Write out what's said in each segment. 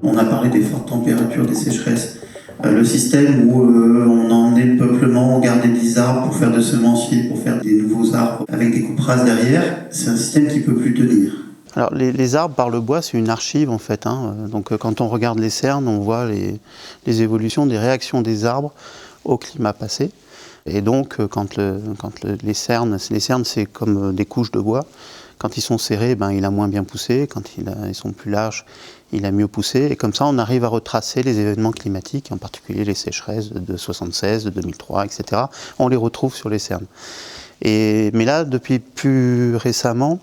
On a parlé des fortes températures, des sécheresses. Le système où on a emmené le peuplement, on gardait des arbres pour faire de semenciers, pour faire des nouveaux arbres avec des coupes rases derrière, c'est un système qui ne peut plus tenir. Alors les arbres par le bois, c'est une archive en fait. Donc quand on regarde les cernes, on voit les évolutions des réactions des arbres au climat passé. Et donc les cernes c'est comme des couches de bois. Quand ils sont serrés, il a moins bien poussé. Quand ils sont plus larges, il a mieux poussé. Et comme ça, on arrive à retracer les événements climatiques, en particulier les sécheresses de 1976, de 2003, etc. On les retrouve sur les cernes. Mais là, depuis plus récemment,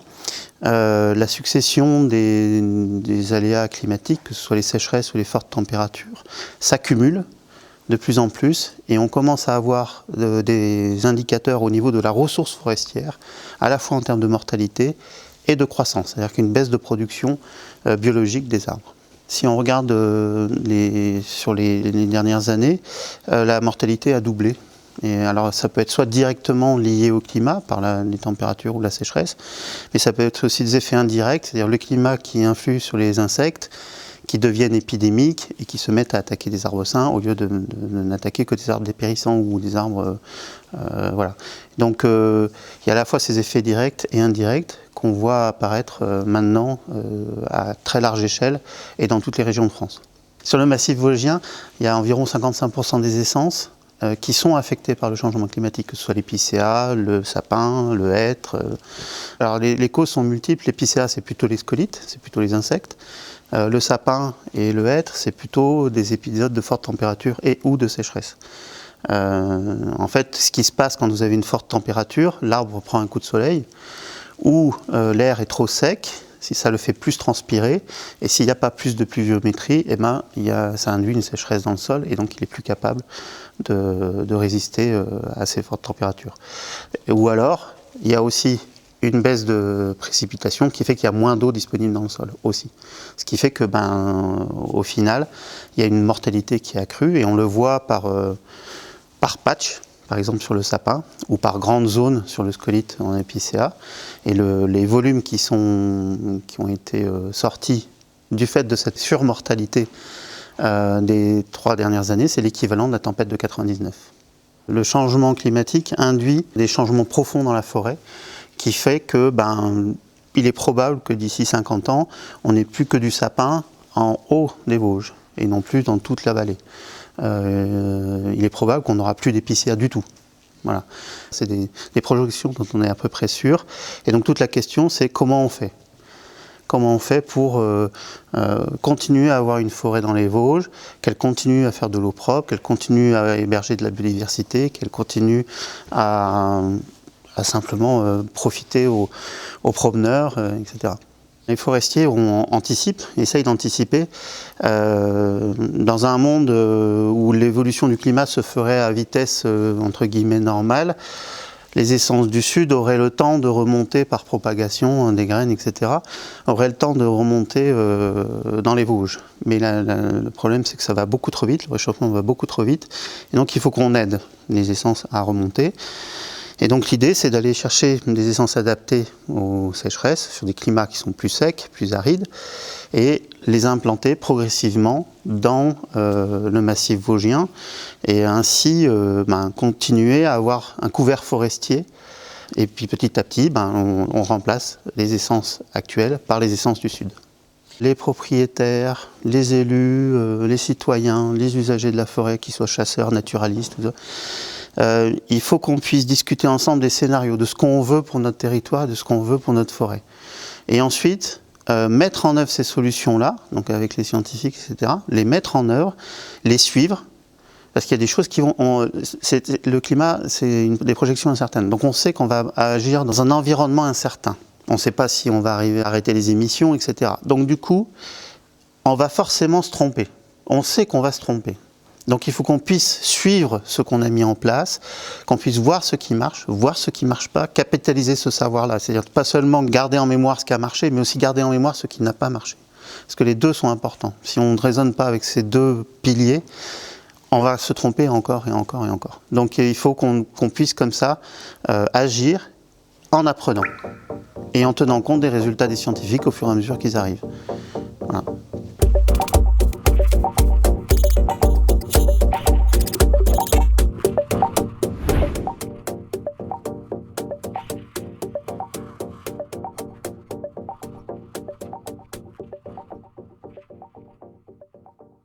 la succession des aléas climatiques, que ce soit les sécheresses ou les fortes températures, s'accumule de plus en plus et on commence à avoir des indicateurs au niveau de la ressource forestière, à la fois en termes de mortalité et de croissance, c'est-à-dire qu'une baisse de production biologique des arbres. Si on regarde sur les dernières années, la mortalité a doublé. Et alors ça peut être soit directement lié au climat, par les températures ou la sécheresse, mais ça peut être aussi des effets indirects, c'est-à-dire le climat qui influe sur les insectes, qui deviennent épidémiques et qui se mettent à attaquer des arbres sains au lieu de n'attaquer que des arbres dépérissants ou des arbres... voilà. Donc il y a à la fois ces effets directs et indirects qu'on voit apparaître maintenant à très large échelle et dans toutes les régions de France. Sur le massif vosgien, il y a environ 55% des essences qui sont affectés par le changement climatique, que ce soit l'épicéa, le sapin, le hêtre. Alors les causes sont multiples. L'épicéa, c'est plutôt les scolites, c'est plutôt les insectes. Le sapin et le hêtre, c'est plutôt des épisodes de forte température et ou de sécheresse. En fait, ce qui se passe quand vous avez une forte température, l'arbre prend un coup de soleil, ou l'air est trop sec, si ça le fait plus transpirer, et s'il n'y a pas plus de pluviométrie, ça induit une sécheresse dans le sol, et donc il est plus capable de résister à ces fortes températures. Ou alors, il y a aussi une baisse de précipitation qui fait qu'il y a moins d'eau disponible dans le sol aussi. Ce qui fait que, au final, il y a une mortalité qui est accrue, et on le voit par patch, par exemple sur le sapin, ou par grandes zones sur le scolite en épicéa. Et les volumes qui ont été sortis du fait de cette surmortalité des 3 dernières années, c'est l'équivalent de la tempête de 99. Le changement climatique induit des changements profonds dans la forêt, qui fait que il est probable que d'ici 50 ans, on n'ait plus que du sapin en haut des Vosges, et non plus dans toute la vallée. Il est probable qu'on n'aura plus d'épicéa du tout. Voilà. C'est des projections dont on est à peu près sûr. Et donc toute la question, c'est comment on fait ? Comment on fait pour continuer à avoir une forêt dans les Vosges, qu'elle continue à faire de l'eau propre, qu'elle continue à héberger de la biodiversité, qu'elle continue à simplement profiter aux promeneurs, etc. Les forestiers essayent d'anticiper dans un monde où l'évolution du climat se ferait à vitesse entre guillemets normale. Les essences du sud auraient le temps de remonter par propagation des graines, etc., auraient le temps de remonter dans les Vosges. Mais le problème, c'est que ça va beaucoup trop vite, le réchauffement va beaucoup trop vite, et donc il faut qu'on aide les essences à remonter. Et donc l'idée, c'est d'aller chercher des essences adaptées aux sécheresses, sur des climats qui sont plus secs, plus arides, et les implanter progressivement dans le massif vosgien, et ainsi continuer à avoir un couvert forestier. Et puis petit à petit, on remplace les essences actuelles par les essences du sud. Les propriétaires, les élus, les citoyens, les usagers de la forêt, qu'ils soient chasseurs, naturalistes, tout ça, il faut qu'on puisse discuter ensemble des scénarios, de ce qu'on veut pour notre territoire, de ce qu'on veut pour notre forêt. Et ensuite, mettre en œuvre ces solutions-là, donc avec les scientifiques, etc., les mettre en œuvre, les suivre, parce qu'il y a des choses qui vont... le climat, c'est des projections incertaines. Donc on sait qu'on va agir dans un environnement incertain. On ne sait pas si on va arriver à arrêter les émissions, etc. Donc du coup, on va forcément se tromper. On sait qu'on va se tromper. Donc il faut qu'on puisse suivre ce qu'on a mis en place, qu'on puisse voir ce qui marche, voir ce qui ne marche pas, capitaliser ce savoir-là. C'est-à-dire pas seulement garder en mémoire ce qui a marché, mais aussi garder en mémoire ce qui n'a pas marché. Parce que les deux sont importants. Si on ne raisonne pas avec ces deux piliers, on va se tromper encore et encore et encore. Donc il faut qu'on puisse comme ça agir en apprenant et en tenant compte des résultats des scientifiques au fur et à mesure qu'ils arrivent. Voilà.